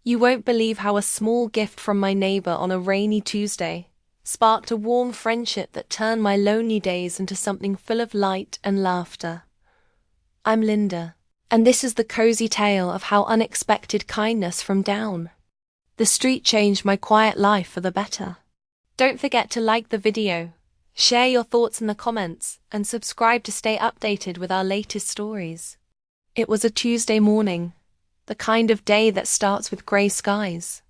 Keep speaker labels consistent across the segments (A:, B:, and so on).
A: You won't believe how a small gift from my neighbor on a rainy Tuesday sparked a warm friendship that turned my lonely days into something full of light and laughter. I'm Linda, and this is the cozy tale of how unexpected kindness from down the street changed my quiet life for the better. Don't forget to like the video, share your thoughts in the comments, and subscribe to stay updated with our latest stories. It was a Tuesday morning, the kind of day that starts with grey skies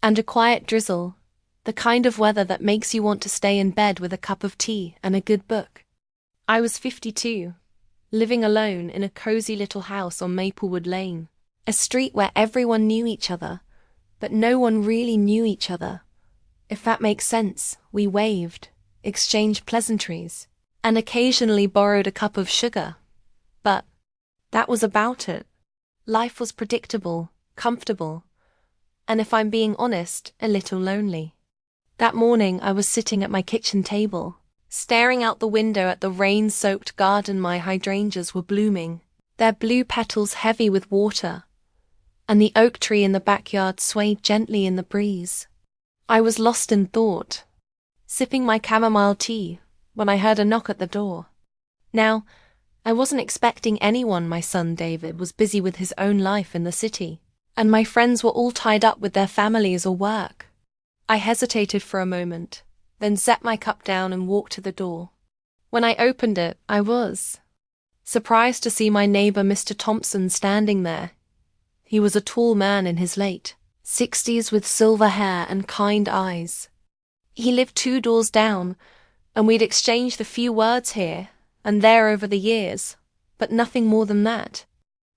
A: and a quiet drizzle, the kind of weather that makes you want to stay in bed with a cup of tea and a good book. I was 52, living alone in a cozy little house on Maplewood Lane, a street where everyone knew each other, but no one really knew each other. If that makes sense, we waved, exchanged pleasantries, and occasionally borrowed a cup of sugar. But that was about it. Life was predictable, comfortable, and if I'm being honest, a little lonely. That morning I was sitting at my kitchen table, staring out the window at the rain-soaked garden my hydrangeas were blooming, their blue petals heavy with water, and the oak tree in the backyard swayed gently in the breeze. I was lost in thought, sipping my chamomile tea, when I heard a knock at the door. Now, I wasn't expecting anyone. My son David was busy with his own life in the city, and my friends were all tied up with their families or work. I hesitated for a moment, then set my cup down and walked to the door. When I opened it, I was surprised to see my neighbor Mr. Thompson standing there. He was a tall man in his late 60s with silver hair and kind eyes. He lived 2 doors down, and we'd exchanged a few words here and there over the years, but nothing more than that.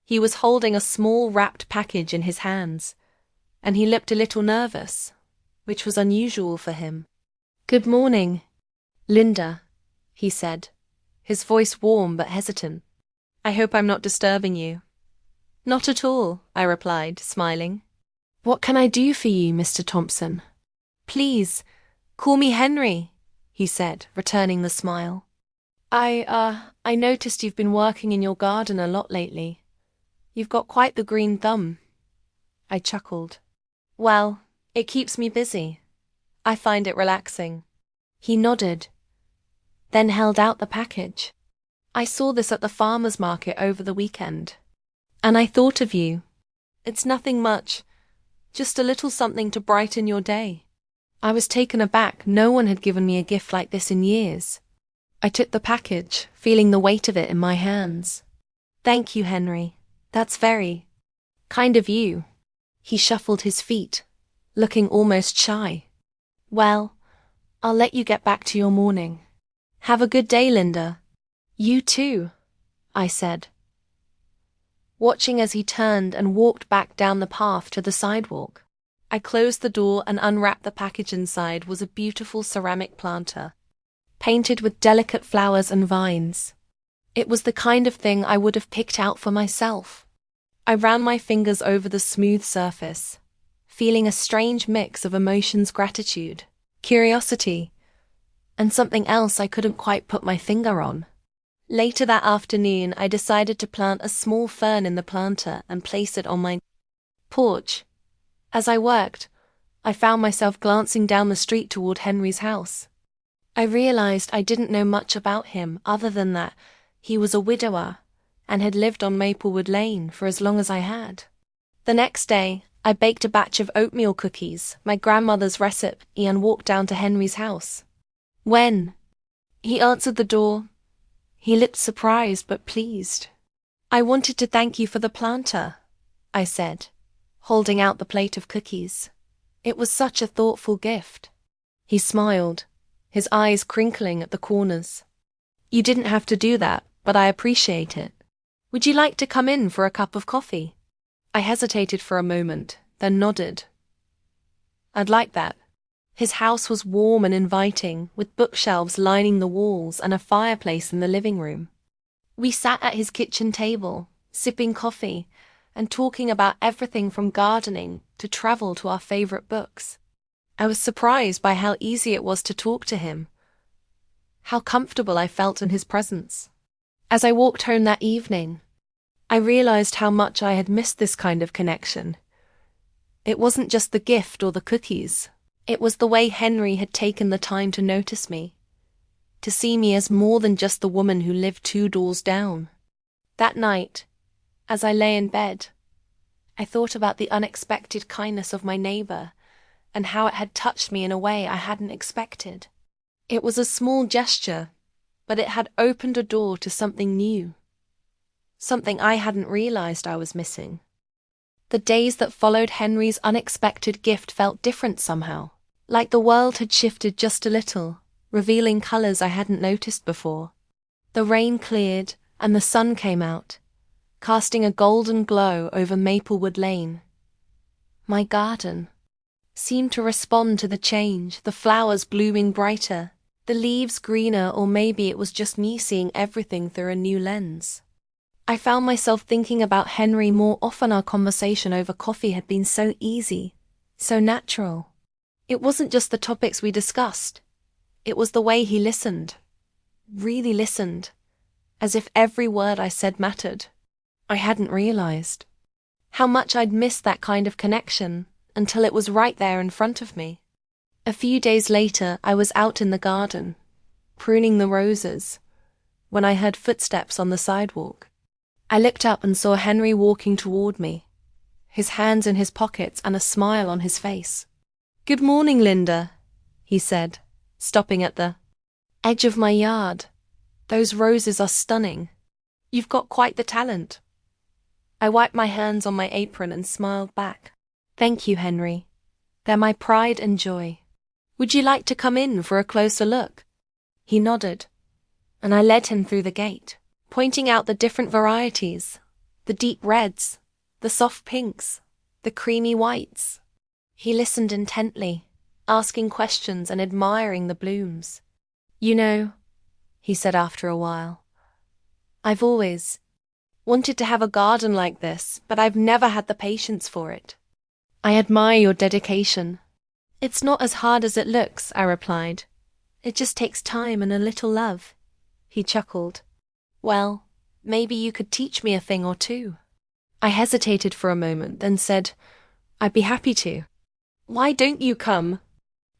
A: He was holding a small wrapped package in his hands, and he looked a little nervous, which was unusual for him. "Good morning, Linda," he said, his voice warm but hesitant. "I hope I'm not disturbing you." "Not at all," I replied, smiling. "What can I do for you, Mr. Thompson?" "Please, call me Henry," he said, returning the smile. I noticed you've been working in your garden a lot lately. You've got quite the green thumb." I chuckled. "Well, it keeps me busy. I find it relaxing." He nodded, then held out the package. "I saw this at the farmer's market over the weekend, and I thought of you. It's nothing much, just a little something to brighten your day." I was taken aback. No one had given me a gift like this in years. I took the package, feeling the weight of it in my hands. "Thank you, Henry. That's very kind of you." He shuffled his feet, looking almost shy. "Well, I'll let you get back to your morning. Have a good day, Linda." "You too," I said, watching as he turned and walked back down the path to the sidewalk. I closed the door and unwrapped the package. Inside was a beautiful ceramic planter, painted with delicate flowers and vines. It was the kind of thing I would have picked out for myself. I ran my fingers over the smooth surface, feeling a strange mix of emotions: gratitude, curiosity, and something else I couldn't quite put my finger on. Later that afternoon, I decided to plant a small fern in the planter and place it on my porch. As I worked, I found myself glancing down the street toward Henry's house. I realized I didn't know much about him other than that he was a widower and had lived on Maplewood Lane for as long as I had. The next day, I baked a batch of oatmeal cookies, my grandmother's recipe, and walked down to Henry's house. When he answered the door, he looked surprised but pleased. "I wanted to thank you for the planter," I said, holding out the plate of cookies. "It was such a thoughtful gift." He smiled, his eyes crinkling at the corners. "You didn't have to do that, but I appreciate it. Would you like to come in for a cup of coffee?" I hesitated for a moment, then nodded. "I'd like that." His house was warm and inviting, with bookshelves lining the walls and a fireplace in the living room. We sat at his kitchen table, sipping coffee, and talking about everything from gardening to travel to our favorite books. I was surprised by how easy it was to talk to him, how comfortable I felt in his presence. As I walked home that evening, I realized how much I had missed this kind of connection. It wasn't just the gift or the cookies. It was the way Henry had taken the time to notice me, to see me as more than just the woman who lived 2 doors down. That night, as I lay in bed, I thought about the unexpected kindness of my neighbor and how it had touched me in a way I hadn't expected. It was a small gesture, but it had opened a door to something new, something I hadn't realized I was missing. The days that followed Henry's unexpected gift felt different somehow, like the world had shifted just a little, revealing colors I hadn't noticed before. The rain cleared and the sun came out, casting a golden glow over Maplewood Lane. My garden seemed to respond to the change, the flowers blooming brighter, the leaves greener, or maybe it was just me seeing everything through a new lens. I found myself thinking about Henry more often. Our conversation over coffee had been so easy, so natural. It wasn't just the topics we discussed. It was the way he listened, really listened, as if every word I said mattered. I hadn't realized how much I'd missed that kind of connection until it was right there in front of me. A few days later, I was out in the garden, pruning the roses, when I heard footsteps on the sidewalk. I looked up and saw Henry walking toward me, his hands in his pockets and a smile on his face. "Good morning, Linda," he said, stopping at the edge of my yard. "Those roses are stunning. You've got quite the talent." I wiped my hands on my apron and smiled back. "Thank you, Henry. They're my pride and joy. Would you like to come in for a closer look?" He nodded, and I led him through the gate, pointing out the different varieties, the deep reds, the soft pinks, the creamy whites. He listened intently, asking questions and admiring the blooms. "You know," he said after a while, "I've always wanted to have a garden like this, but I've never had the patience for it." "I admire your dedication." "It's not as hard as it looks," I replied. "It just takes time and a little love." He chuckled. "Well, maybe you could teach me a thing or two." I hesitated for a moment, then said, "I'd be happy to." "Why don't you come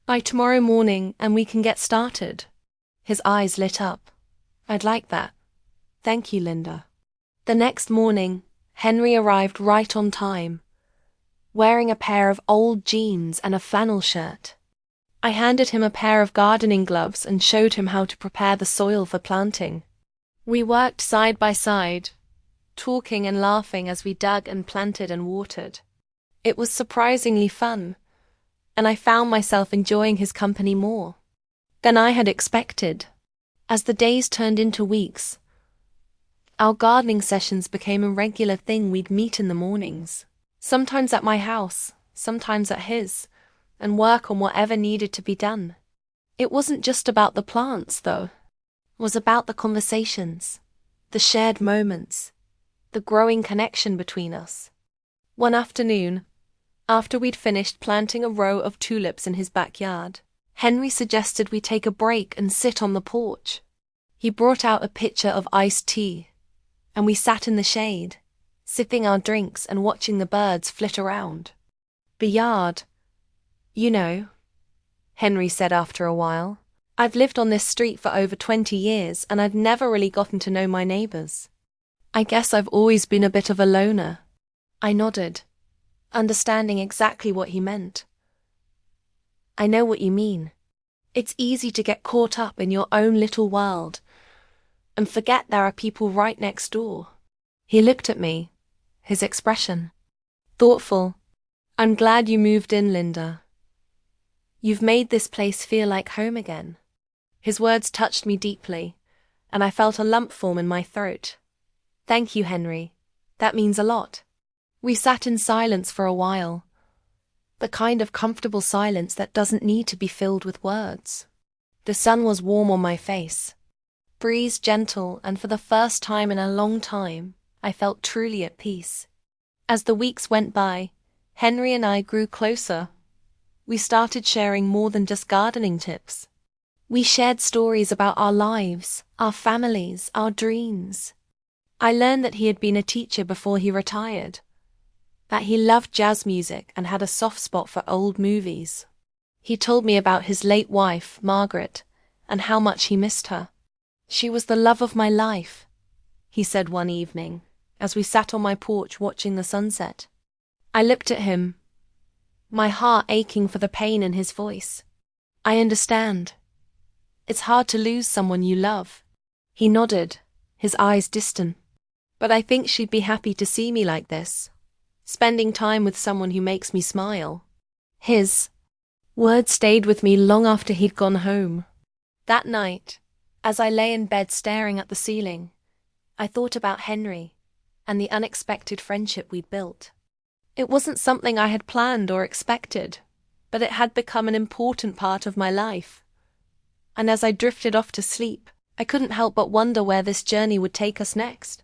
A: by tomorrow morning and we can get started?" His eyes lit up. "I'd like that. Thank you, Linda." The next morning, Henry arrived right on time, wearing a pair of old jeans and a flannel shirt. I handed him a pair of gardening gloves and showed him how to prepare the soil for planting. We worked side by side, talking and laughing as we dug and planted and watered. It was surprisingly fun, and I found myself enjoying his company more than I had expected. As the days turned into weeks, our gardening sessions became a regular thing. We'd meet in the mornings, sometimes at my house, sometimes at his, and work on whatever needed to be done. It wasn't just about the plants, though. It was about the conversations, the shared moments, the growing connection between us. One afternoon, after we'd finished planting a row of tulips in his backyard, Henry suggested we take a break and sit on the porch. He brought out a pitcher of iced tea, and we sat in the shade, sipping our drinks and watching the birds flit around. "The yard, you know," Henry said after a while. "I've lived on this street for over 20 years and I've never really gotten to know my neighbors. I guess I've always been a bit of a loner." I nodded, understanding exactly what he meant. "I know what you mean. It's easy to get caught up in your own little world and forget there are people right next door." He looked at me, his expression thoughtful. "I'm glad you moved in, Linda. You've made this place feel like home again." His words touched me deeply, and I felt a lump form in my throat. "Thank you, Henry. That means a lot." We sat in silence for a while, the kind of comfortable silence that doesn't need to be filled with words. The sun was warm on my face, breeze gentle, and for the first time in a long time, I felt truly at peace. As the weeks went by, Henry and I grew closer. We started sharing more than just gardening tips. We shared stories about our lives, our families, our dreams. I learned that he had been a teacher before he retired, that he loved jazz music and had a soft spot for old movies. He told me about his late wife, Margaret, and how much he missed her. "She was the love of my life," he said one evening, as we sat on my porch watching the sunset. I looked at him, my heart aching for the pain in his voice. "I understand. It's hard to lose someone you love." He nodded, his eyes distant. "But I think she'd be happy to see me like this, spending time with someone who makes me smile." His words stayed with me long after he'd gone home. That night, as I lay in bed staring at the ceiling, I thought about Henry and the unexpected friendship we'd built. It wasn't something I had planned or expected, but it had become an important part of my life. And as I drifted off to sleep, I couldn't help but wonder where this journey would take us next.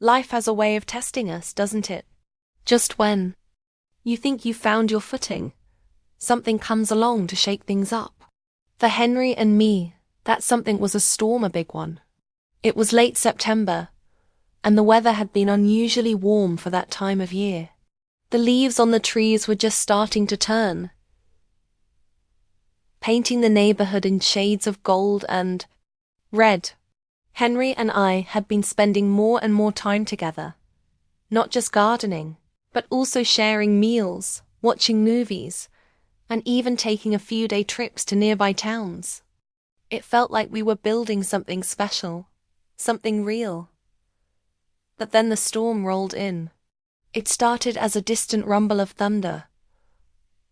A: Life has a way of testing us, doesn't it? Just when you think you've found your footing, something comes along to shake things up. For Henry and me, that something was a storm, a big one. It was late September, and the weather had been unusually warm for that time of year. The leaves on the trees were just starting to turn, painting the neighborhood in shades of gold and red. Henry and I had been spending more and more time together, not just gardening, but also sharing meals, watching movies, and even taking a few-day trips to nearby towns. It felt like we were building something special, something real. But then the storm rolled in. It started as a distant rumble of thunder,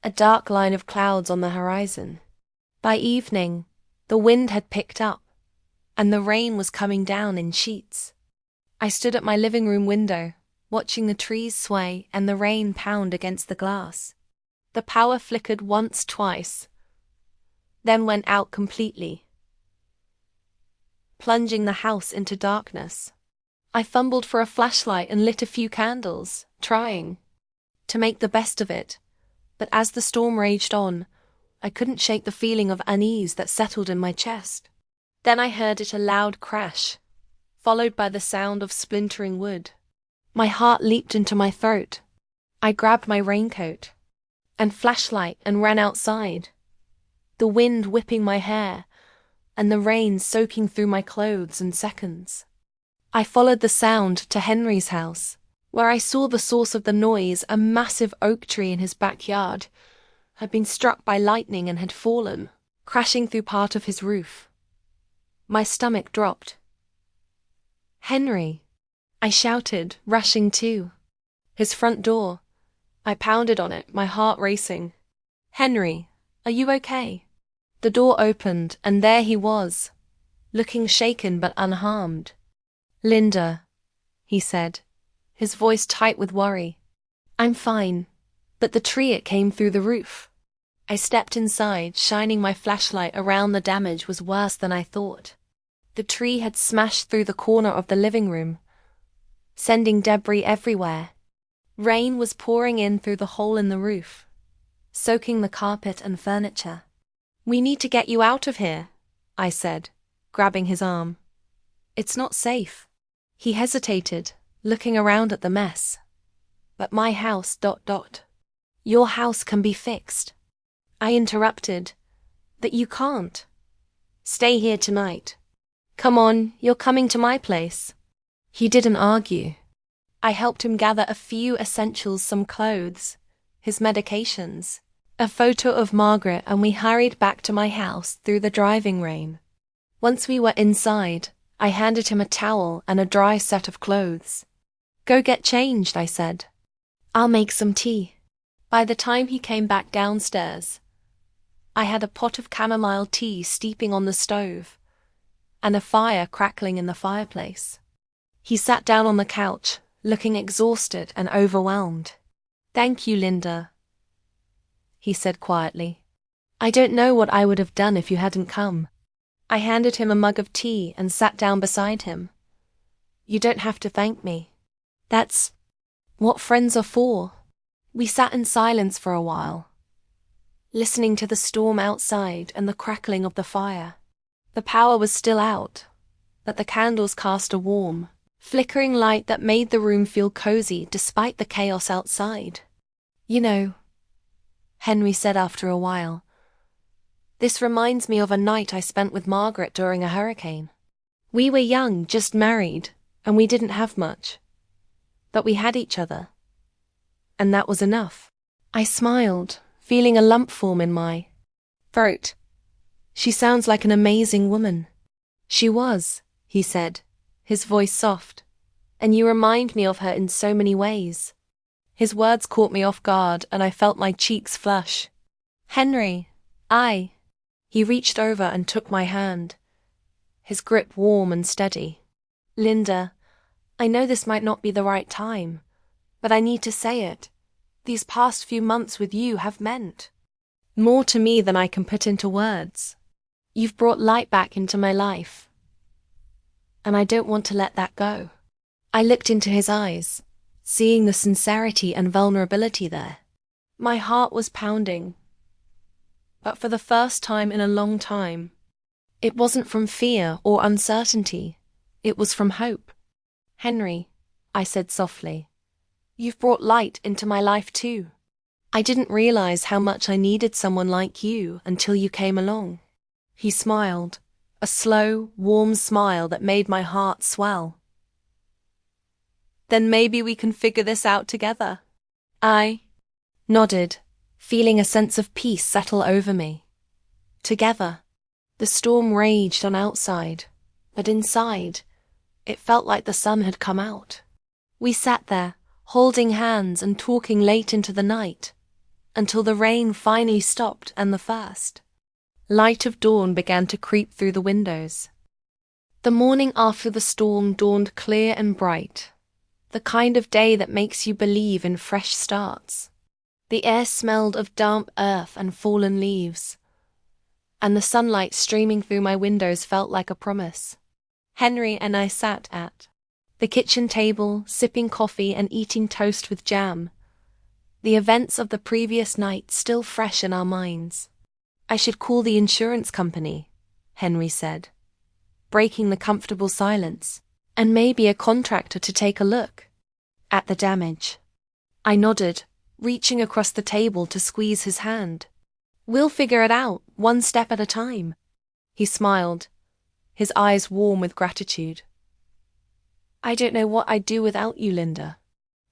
A: a dark line of clouds on the horizon. By evening, the wind had picked up, and the rain was coming down in sheets. I stood at my living room window, watching the trees sway and the rain pound against the glass. The power flickered once, twice, then went out completely, plunging the house into darkness. I fumbled for a flashlight and lit a few candles, trying to make the best of it, but as the storm raged on, I couldn't shake the feeling of unease that settled in my chest. Then I heard a loud crash, followed by the sound of splintering wood. My heart leaped into my throat. I grabbed my raincoat and flashlight and ran outside, the wind whipping my hair and the rain soaking through my clothes in seconds. I followed the sound to Henry's house, where I saw the source of the noise. A massive oak tree in his backyard had been struck by lightning and had fallen, crashing through part of his roof. My stomach dropped. "Henry!" I shouted, rushing to his front door. I pounded on it, my heart racing. "Henry, are you okay?" The door opened, and there he was, looking shaken but unharmed. "Linda," he said, his voice tight with worry. "I'm fine, but the tree, it came through the roof." I stepped inside, shining my flashlight around. The damage was worse than I thought. The tree had smashed through the corner of the living room, sending debris everywhere. Rain was pouring in through the hole in the roof, soaking the carpet and furniture. "We need to get you out of here," I said, grabbing his arm. "It's not safe." He hesitated, looking around at the mess. "But my house... Your house can be fixed." I interrupted. "But you can't. Stay here tonight. Come on, you're coming to my place." He didn't argue. I helped him gather a few essentials, some clothes, his medications, a photo of Margaret, and we hurried back to my house through the driving rain. Once we were inside, I handed him a towel and a dry set of clothes. "Go get changed," I said. "I'll make some tea." By the time he came back downstairs, I had a pot of chamomile tea steeping on the stove and a fire crackling in the fireplace. He sat down on the couch, looking exhausted and overwhelmed. "Thank you, Linda," he said quietly. "I don't know what I would have done if you hadn't come." I handed him a mug of tea and sat down beside him. "You don't have to thank me. That's what friends are for." We sat in silence for a while, listening to the storm outside and the crackling of the fire. The power was still out, but the candles cast a warm, flickering light that made the room feel cozy despite the chaos outside. "You know," Henry said after a while, "this reminds me of a night I spent with Margaret during a hurricane. We were young, just married, and we didn't have much. But we had each other. And that was enough." I smiled, feeling a lump form in my throat. "She sounds like an amazing woman." "She was," he said, his voice soft. "And you remind me of her in so many ways." His words caught me off guard, and I felt my cheeks flush. "Henry, He reached over and took my hand, his grip warm and steady. "Linda, I know this might not be the right time, but I need to say it. These past few months with you have meant more to me than I can put into words. You've brought light back into my life, and I don't want to let that go." I looked into his eyes, seeing the sincerity and vulnerability there. My heart was pounding, but for the first time in a long time, it wasn't from fear or uncertainty, it was from hope. "Henry," I said softly, "you've brought light into my life too. I didn't realize how much I needed someone like you until you came along." He smiled, a slow, warm smile that made my heart swell. "Then maybe we can figure this out together." I nodded, feeling a sense of peace settle over me. Together. The storm raged on outside, but inside, it felt like the sun had come out. We sat there, holding hands and talking late into the night, until the rain finally stopped and the first light of dawn began to creep through the windows. The morning after the storm dawned clear and bright, the kind of day that makes you believe in fresh starts. The air smelled of damp earth and fallen leaves, and the sunlight streaming through my windows felt like a promise. Henry and I sat at the kitchen table, sipping coffee and eating toast with jam, the events of the previous night still fresh in our minds. "I should call the insurance company," Henry said, breaking the comfortable silence, "and maybe a contractor to take a look at the damage." I nodded, reaching across the table to squeeze his hand. "We'll figure it out, one step at a time." He smiled, his eyes warm with gratitude. "I don't know what I'd do without you, Linda."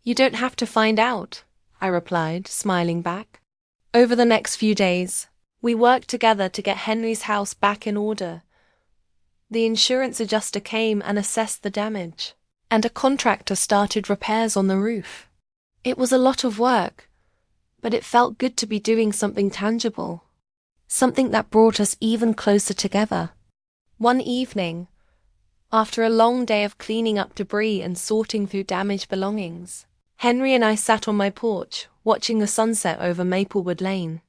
A: "You don't have to find out," I replied, smiling back. Over the next few days, we worked together to get Henry's house back in order. The insurance adjuster came and assessed the damage, and a contractor started repairs on the roof. It was a lot of work, but it felt good to be doing something tangible, something that brought us even closer together. One evening, after a long day of cleaning up debris and sorting through damaged belongings, Henry and I sat on my porch, watching the sunset over Maplewood Lane.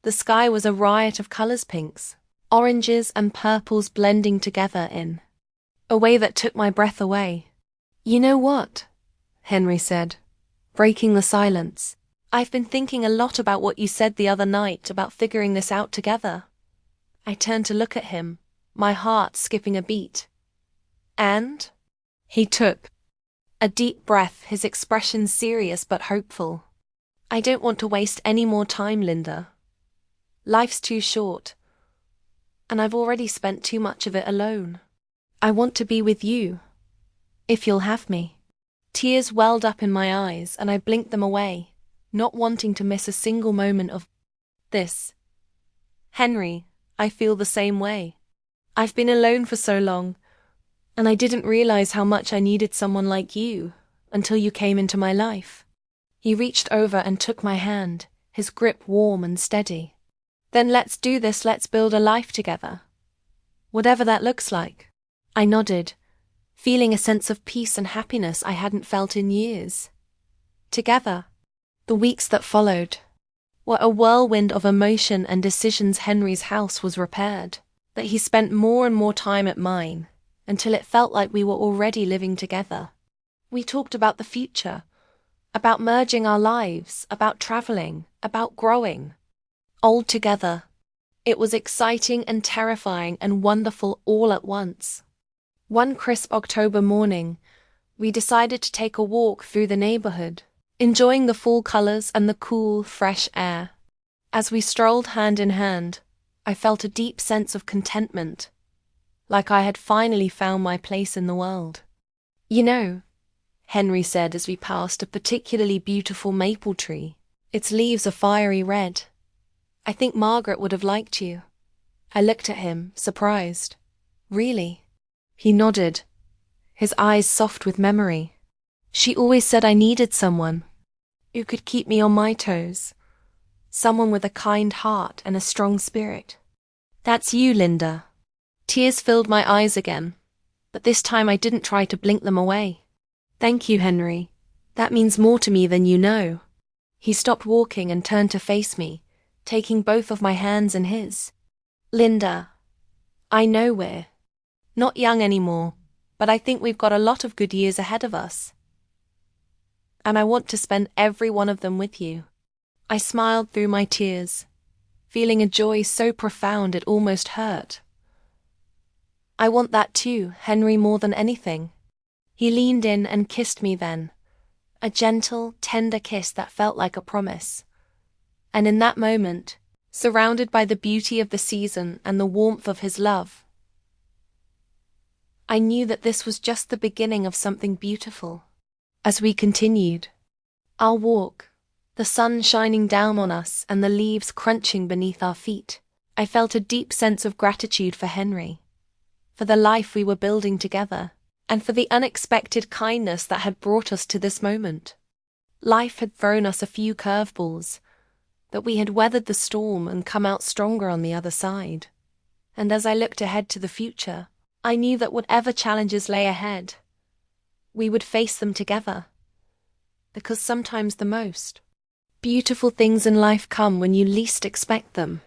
A: The sky was a riot of colors: pinks, oranges, and purples blending together in a way that took my breath away. "You know what?" Henry said, breaking the silence. "I've been thinking a lot about what you said the other night about figuring this out together." I turned to look at him, my heart skipping a beat. "And?" He took a deep breath, his expression serious but hopeful. "I don't want to waste any more time, Linda. Life's too short, and I've already spent too much of it alone. I want to be with you, if you'll have me." Tears welled up in my eyes, and I blinked them away, not wanting to miss a single moment of this. "Henry, I feel the same way. I've been alone for so long, and I didn't realize how much I needed someone like you until you came into my life." He reached over and took my hand, his grip warm and steady. "Then let's do this, let's build a life together. Whatever that looks like." I nodded, feeling a sense of peace and happiness I hadn't felt in years. Together. The weeks that followed were a whirlwind of emotion and decisions. Henry's house was repaired, but he spent more and more time at mine, until it felt like we were already living together. We talked about the future, about merging our lives, about traveling, about growing. All together. It was exciting and terrifying and wonderful all at once. One crisp October morning, we decided to take a walk through the neighborhood, enjoying the fall colors and the cool, fresh air. As we strolled hand in hand, I felt a deep sense of contentment, like I had finally found my place in the world. You know, Henry said as we passed a particularly beautiful maple tree. Its leaves are fiery red. I think Margaret would have liked you. I looked at him, surprised. Really? He nodded, his eyes soft with memory. She always said I needed someone who could keep me on my toes. Someone with a kind heart and a strong spirit. That's you, Linda. Tears filled my eyes again, but this time I didn't try to blink them away. Thank you, Henry. That means more to me than you know. He stopped walking and turned to face me, taking both of my hands in his. Linda, I know we're not young anymore, but I think we've got a lot of good years ahead of us. And I want to spend every one of them with you. I smiled through my tears, feeling a joy so profound it almost hurt. I want that too, Henry, more than anything. He leaned in and kissed me then, a gentle, tender kiss that felt like a promise. And in that moment, surrounded by the beauty of the season and the warmth of his love, I knew that this was just the beginning of something beautiful. As we continued our walk, the sun shining down on us and the leaves crunching beneath our feet, I felt a deep sense of gratitude for Henry, for the life we were building together, and for the unexpected kindness that had brought us to this moment. Life had thrown us a few curveballs, but we had weathered the storm and come out stronger on the other side. And as I looked ahead to the future, I knew that whatever challenges lay ahead, we would face them together. Because sometimes the most beautiful things in life come when you least expect them.